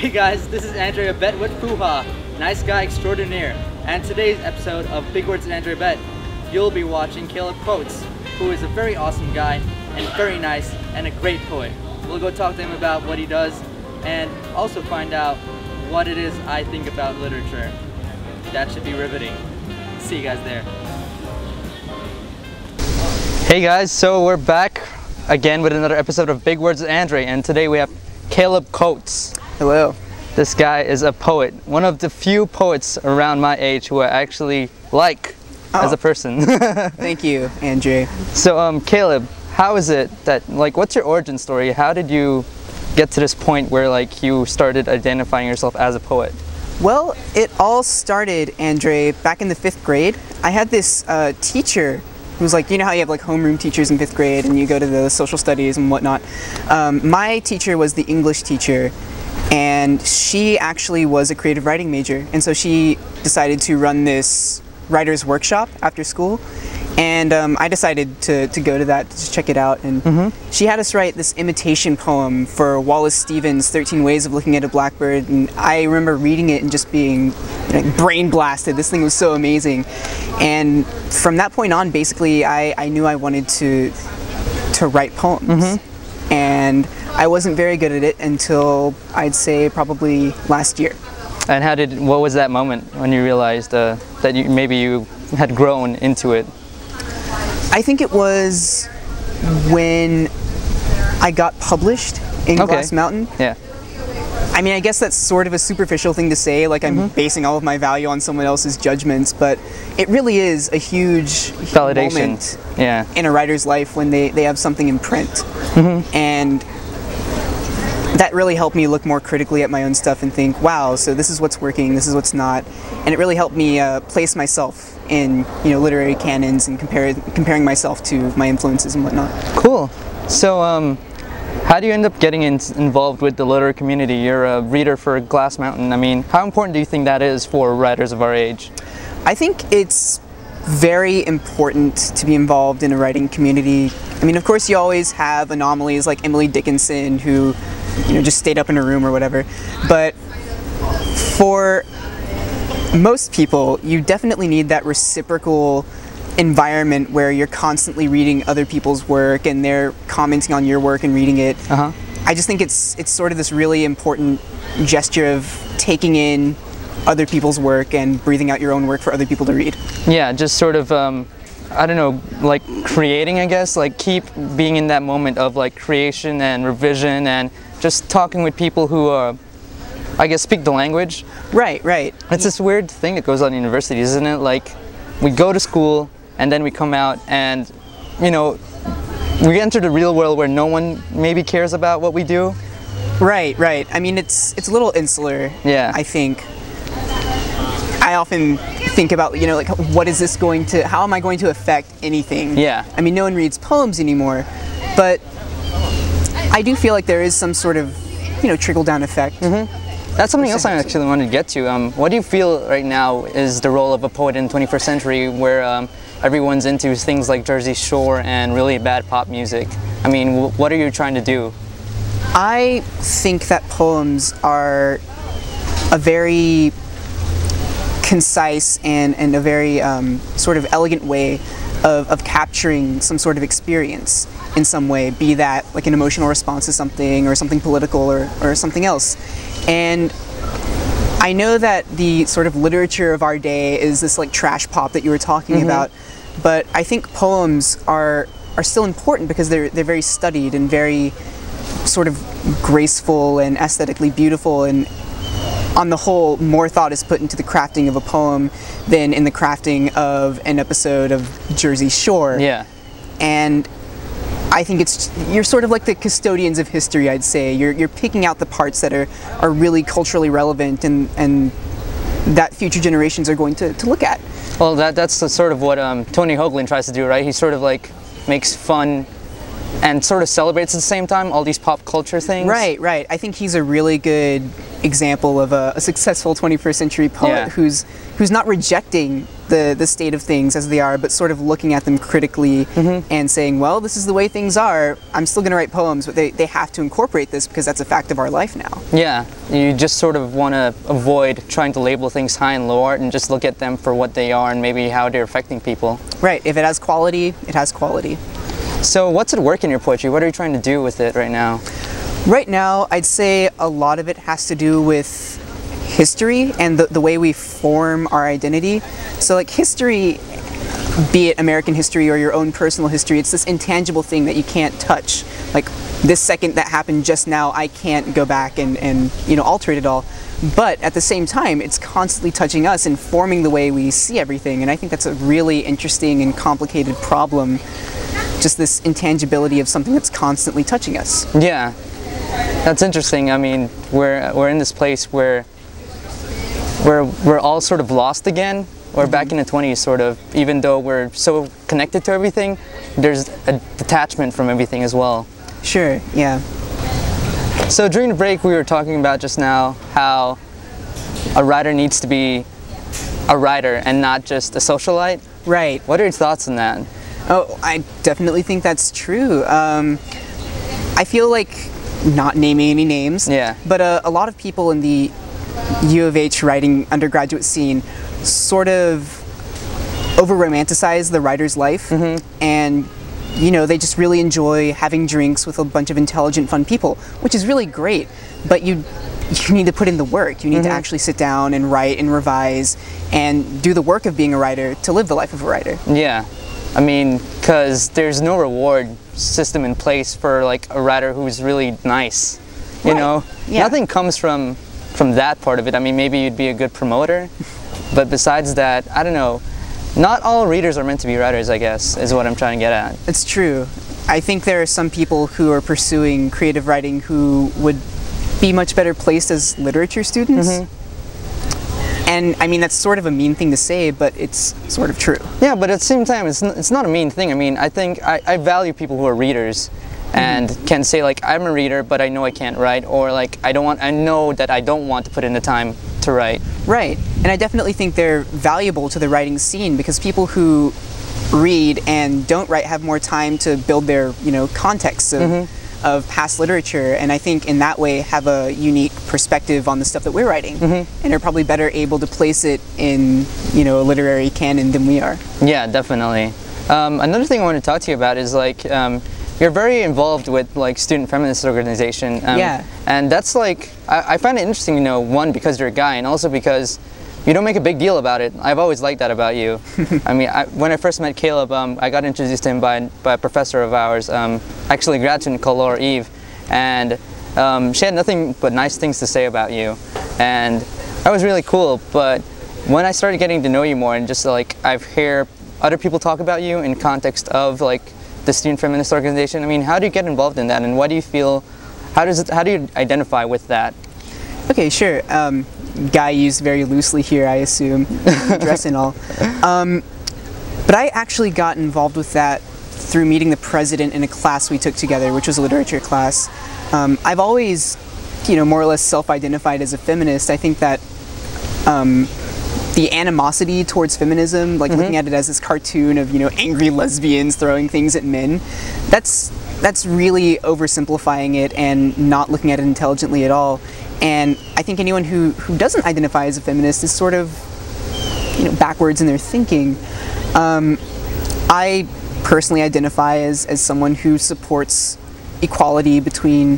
Hey guys, this is Habet with FUHA, nice guy extraordinaire. And today's episode of Big Words with Habet, you'll be watching Caleb Coates, who is a very awesome guy and very nice and a great poet. We'll go talk to him about what he does and also find out what it is I think about literature. That should be riveting. See you guys there. Hey guys, so we're back again with another episode of Big Words with Andre, and today we have Caleb Coates. Hello. This guy is a poet, one of the few poets around my age who I actually like as a person. Thank you, Andre. So Caleb, how is it that, what's your origin story? How did you get to this point where you started identifying yourself as a poet? Well, it all started, Andre, back in the 5th grade. I had this teacher who was you know how you have homeroom teachers in 5th grade and you go to the social studies and whatnot. My teacher was the English teacher, and she actually was a creative writing major, and so she decided to run this writer's workshop after school, and I decided to go to that, to just check it out, and she had us write this imitation poem for Wallace Stevens' 13 Ways of Looking at a Blackbird, and I remember reading it and just being brain blasted. This thing was so amazing, and from that point on, basically, I knew I wanted to write poems, and I wasn't very good at it until I'd say probably last year. And what was that moment when you realized that maybe you had grown into it? I think it was when I got published in Glass Mountain. Yeah. I mean, I guess that's sort of a superficial thing to say, I'm basing all of my value on someone else's judgments, but it really is a huge validation moment in a writer's life when they have something in print. And that really helped me look more critically at my own stuff and think, wow, so this is what's working, this is what's not. And it really helped me place myself in literary canons and comparing myself to my influences and whatnot. Cool. So how do you end up getting involved with the literary community? You're a reader for Glass Mountain. I mean, how important do you think that is for writers of our age? I think it's very important to be involved in a writing community. I mean, of course, you always have anomalies like Emily Dickinson, who just stayed up in her room or whatever. But for most people, you definitely need that reciprocal environment where you're constantly reading other people's work and they're commenting on your work and reading it. I just think it's sort of this really important gesture of taking in other people's work and breathing out your own work for other people to read. Yeah, just sort of, I don't know, creating, I guess, keep being in that moment of creation and revision and just talking with people who, I guess, speak the language. Right. It's this weird thing that goes on in universities, isn't it? We go to school and then we come out and, we enter the real world where no one maybe cares about what we do. Right. I mean, it's a little insular, I think. I often think about, what is this how am I going to affect anything? Yeah. I mean, no one reads poems anymore, but I do feel like there is some sort of, trickle-down effect. That's something else I actually wanted to get to. What do you feel right now is the role of a poet in the 21st century where everyone's into things like Jersey Shore and really bad pop music? I mean, what are you trying to do? I think that poems are a very concise and a very sort of elegant way of capturing some sort of experience in some way, be that an emotional response to something or something political or something else. And I know that the sort of literature of our day is this trash pop that you were talking about, but I think poems are still important because they're very studied and very sort of graceful and aesthetically beautiful, and on the whole, more thought is put into the crafting of a poem than in the crafting of an episode of Jersey Shore. Yeah. And I think you're sort of like the custodians of history, I'd say. You're picking out the parts that are really culturally relevant and that future generations are going to look at. Well, that's sort of what Tony Hoagland tries to do, right? He sort of makes fun and sort of celebrates at the same time all these pop culture things. Right, right. I think he's a really good example of a successful 21st century poet who's not rejecting the state of things as they are, but sort of looking at them critically and saying, well, this is the way things are. I'm still going to write poems, but they have to incorporate this because that's a fact of our life now. Yeah, you just sort of want to avoid trying to label things high and low art and just look at them for what they are and maybe how they're affecting people. Right. If it has quality, it has quality. So what's at work in your poetry? What are you trying to do with it right now? Right now, I'd say a lot of it has to do with history and the way we form our identity. So like history, be it American history or your own personal history, it's this intangible thing that you can't touch. Like this second that happened just now, I can't go back and you know, alter it at all. But at the same time, it's constantly touching us and forming the way we see everything. And I think that's a really interesting and complicated problem. Just this intangibility of something that's constantly touching us. Yeah, that's interesting. I mean, we're in this place where we're all sort of lost again. Or back in the 20s, sort of. Even though we're so connected to everything, there's a detachment from everything as well. Sure. Yeah. So during the break, we were talking about just now how a writer needs to be a writer and not just a socialite. Right. What are your thoughts on that? Oh, I definitely think that's true. I feel like, not naming any names, but a lot of people in the U of H writing undergraduate scene sort of over-romanticize the writer's life, and you know, they just really enjoy having drinks with a bunch of intelligent, fun people, which is really great, but you need to put in the work. You need to actually sit down and write and revise and do the work of being a writer to live the life of a writer. Yeah. I mean, because there's no reward system in place for like a writer who's really nice, you know? Yeah. Nothing comes from that part of it. I mean, maybe you'd be a good promoter, but besides that, I don't know. Not all readers are meant to be writers, I guess, is what I'm trying to get at. It's true. I think there are some people who are pursuing creative writing who would be much better placed as literature students. And I mean, that's sort of a mean thing to say, but it's sort of true. Yeah, but at the same time, it's not a mean thing. I mean, I think I value people who are readers and can say like, I'm a reader, but I know I can't write, or like, I know that I don't want to put in the time to write. Right, and I definitely think they're valuable to the writing scene because people who read and don't write have more time to build their, you know, context of past literature, and I think in that way have a unique perspective on the stuff that we're writing, and are probably better able to place it in, you know, a literary canon than we are. Yeah, definitely. Another thing I want to talk to you about is like, you're very involved with like student feminist organization. And that's like, I find it interesting, you know, one, because you're a guy, and also because you don't make a big deal about it. I've always liked that about you. I mean, when I first met Caleb, I got introduced to him by a professor of ours, actually a grad student called Laura Eve, and she had nothing but nice things to say about you, and that was really cool. But when I started getting to know you more, and just like I've heard other people talk about you in context of like the student feminist organization, I mean, how do you get involved in that, and what do you feel, how do you identify with that? Okay, sure. Guy used very loosely here, I assume, dress and all. But I actually got involved with that through meeting the president in a class we took together, which was a literature class. I've always, you know, more or less self-identified as a feminist. I think that the animosity towards feminism, like looking at it as this cartoon of, you know, angry lesbians throwing things at men, that's really oversimplifying it and not looking at it intelligently at all. And I think anyone who doesn't identify as a feminist is sort of, you know, backwards in their thinking. I personally identify as someone who supports equality between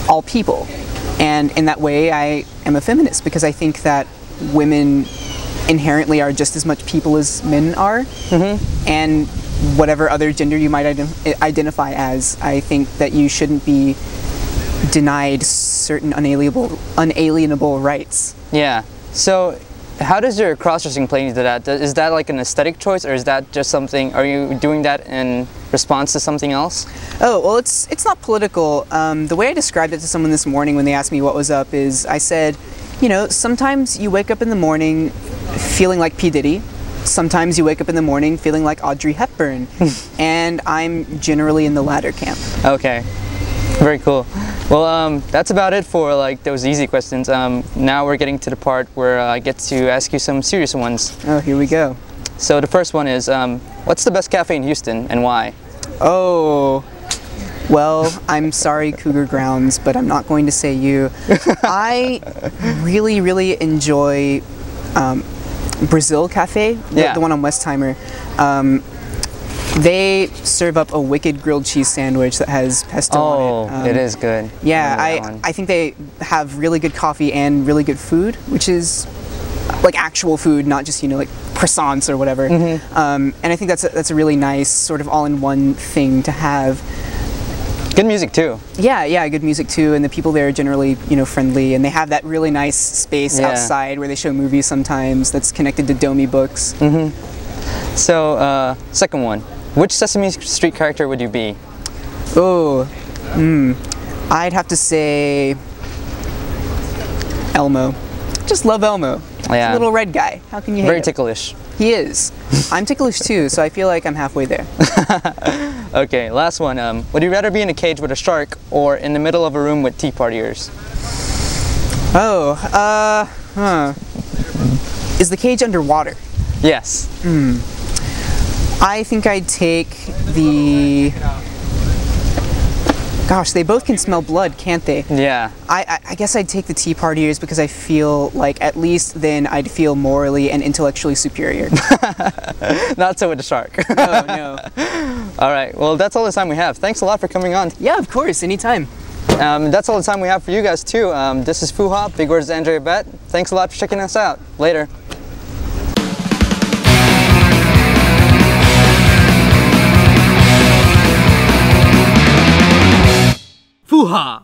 all people. And in that way, I am a feminist because I think that women inherently are just as much people as men are. And whatever other gender you might identify as, I think that you shouldn't be denied certain unalienable rights. Yeah. So how does your cross-dressing play into that? Is that like an aesthetic choice, or is that just something, are you doing that in response to something else? Oh, well, it's not political. The way I described it to someone this morning when they asked me what was up is I said, you know, sometimes you wake up in the morning feeling like P. Diddy, sometimes you wake up in the morning feeling like Audrey Hepburn, and I'm generally in the latter camp. Okay, very cool. Well, that's about it for like those easy questions. Now we're getting to the part where I get to ask you some serious ones. Oh, here we go. So the first one is, what's the best cafe in Houston and why? Oh, well, I'm sorry, Cougar Grounds, but I'm not going to say you. I really, really enjoy Brazil Cafe, the one on Westheimer. They serve up a wicked grilled cheese sandwich that has pesto on it. It is good. Yeah, I think they have really good coffee and really good food, which is like actual food, not just, you know, like croissants or whatever. And I think that's a really nice sort of all-in-one thing to have. Good music too. Yeah, good music too, and the people there are generally, you know, friendly, and they have that really nice space outside where they show movies sometimes that's connected to Domi books. So, second one, which Sesame Street character would you be? Oh, I'd have to say Elmo. Just love Elmo. Yeah. Little red guy. How can you hate Very him? ticklish. He is. I'm ticklish too, so I feel like I'm halfway there. Okay, last one. Would you rather be in a cage with a shark or in the middle of a room with tea partiers? Oh, Is the cage underwater? Yes. I think I'd take the... Gosh, they both can smell blood, can't they? Yeah. I guess I'd take the tea partiers because I feel like at least then I'd feel morally and intellectually superior. Not so with the shark. No. All right, well, that's all the time we have. Thanks a lot for coming on. Yeah, of course, anytime. That's all the time we have for you guys too. This is FUHA, Big Words Andrea Bet. Thanks a lot for checking us out. Later. FUHA!